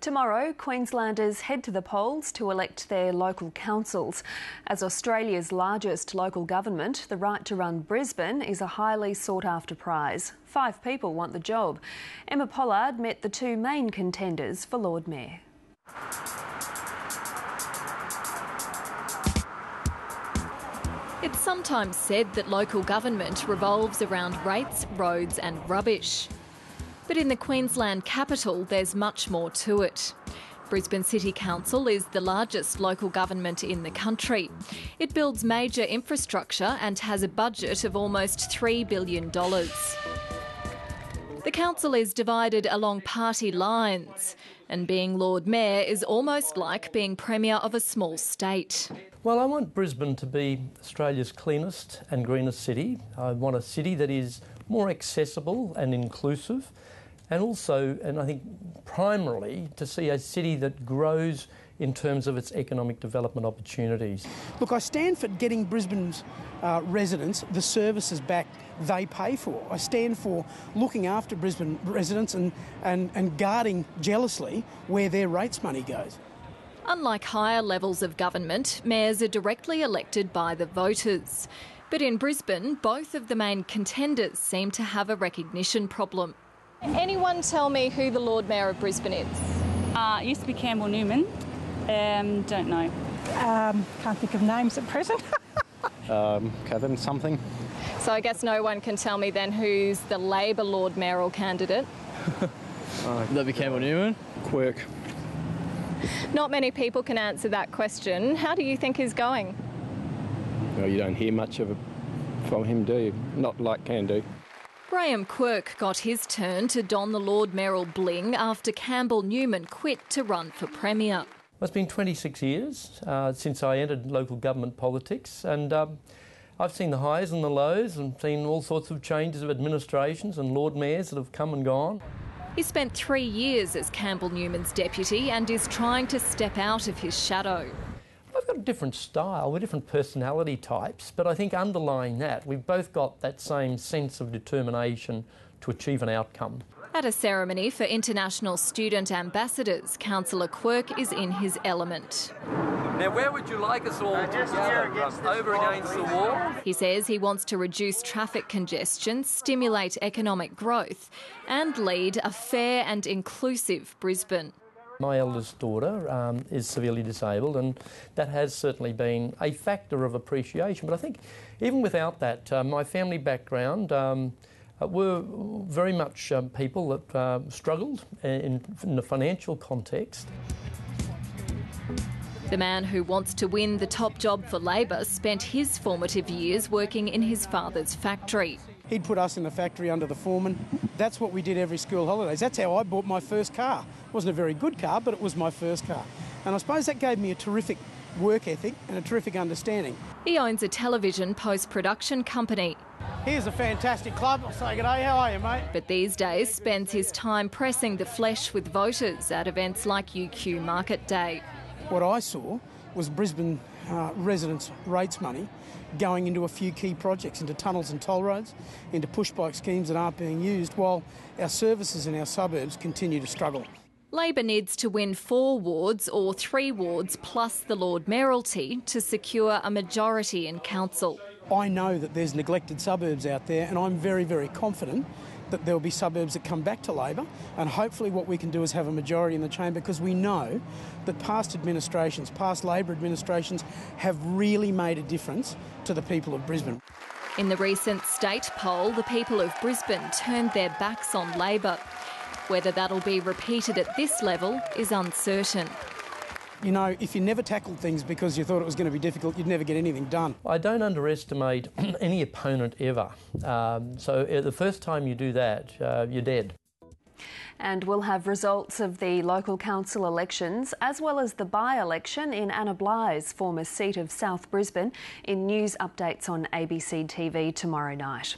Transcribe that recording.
Tomorrow, Queenslanders head to the polls to elect their local councils. As Australia's largest local government, the right to run Brisbane is a highly sought-after prize. 5 people want the job. Emma Pollard met the 2 main contenders for Lord Mayor. It's sometimes said that local government revolves around rates, roads and rubbish. But in the Queensland capital, there's much more to it. Brisbane City Council is the largest local government in the country. It builds major infrastructure and has a budget of almost $3 billion. The council is divided along party lines, and being Lord Mayor is almost like being Premier of a small state. Well, I want Brisbane to be Australia's cleanest and greenest city. I want a city that is more accessible and inclusive, and also, and I think primarily, to see a city that grows in terms of its economic development opportunities. Look, I stand for getting Brisbane's residents the services back they pay for. I stand for looking after Brisbane residents and guarding jealously where their rates money goes. Unlike higher levels of government, mayors are directly elected by the voters. But in Brisbane, both of the main contenders seem to have a recognition problem. Anyone tell me who the Lord Mayor of Brisbane is? It used to be Campbell Newman. Don't know. Can't think of names at present. Kevin something. So I guess no one can tell me then who's the Labor Lord Mayoral candidate. That'd be Campbell Newman. Quirk. Not many people can answer that question. How do you think he's going? Well, you don't hear much of it from him, do you? Not like can do. Graham Quirk got his turn to don the Lord Mayoral bling after Campbell Newman quit to run for Premier. It's been 26 years since I entered local government politics, and I've seen the highs and the lows and seen all sorts of changes of administrations and Lord Mayors that have come and gone. He spent 3 years as Campbell Newman's deputy and is trying to step out of his shadow. I've got a different style, we're different personality types, but I think underlying that, we've both got that same sense of determination to achieve an outcome. At a ceremony for international student ambassadors, Councillor Quirk is in his element. Now, where would you like us all to gather? Over against the wall? He says he wants to reduce traffic congestion, stimulate economic growth and lead a fair and inclusive Brisbane. My eldest daughter is severely disabled, and that has certainly been a factor of appreciation. But I think even without that, my family background were very much people that struggled in the financial context. The man who wants to win the top job for Labor spent his formative years working in his father's factory. He'd put us in the factory under the foreman. That's what we did every school holidays. That's how I bought my first car. It wasn't a very good car, but it was my first car. And I suppose that gave me a terrific work ethic and a terrific understanding. He owns a television post-production company. Here's a fantastic club. I'll say good day. How are you, mate? But these days spends his time pressing the flesh with voters at events like UQ Market Day. What I saw was Brisbane residents' rates money going into a few key projects, into tunnels and toll roads, into push-bike schemes that aren't being used, while our services in our suburbs continue to struggle. Labor needs to win 4 wards or 3 wards plus the Lord Mayoralty to secure a majority in council. I know that there's neglected suburbs out there, and I'm very, very confident that there'll be suburbs that come back to Labor, and hopefully what we can do is have a majority in the chamber, because we know that past administrations, past Labor administrations, have really made a difference to the people of Brisbane. In the recent state poll, the people of Brisbane turned their backs on Labor. Whether that'll be repeated at this level is uncertain. You know, if you never tackled things because you thought it was going to be difficult, you'd never get anything done. I don't underestimate any opponent ever. So the first time you do that, you're dead. And we'll have results of the local council elections as well as the by-election in Anna Bligh's former seat of South Brisbane in news updates on ABC TV tomorrow night.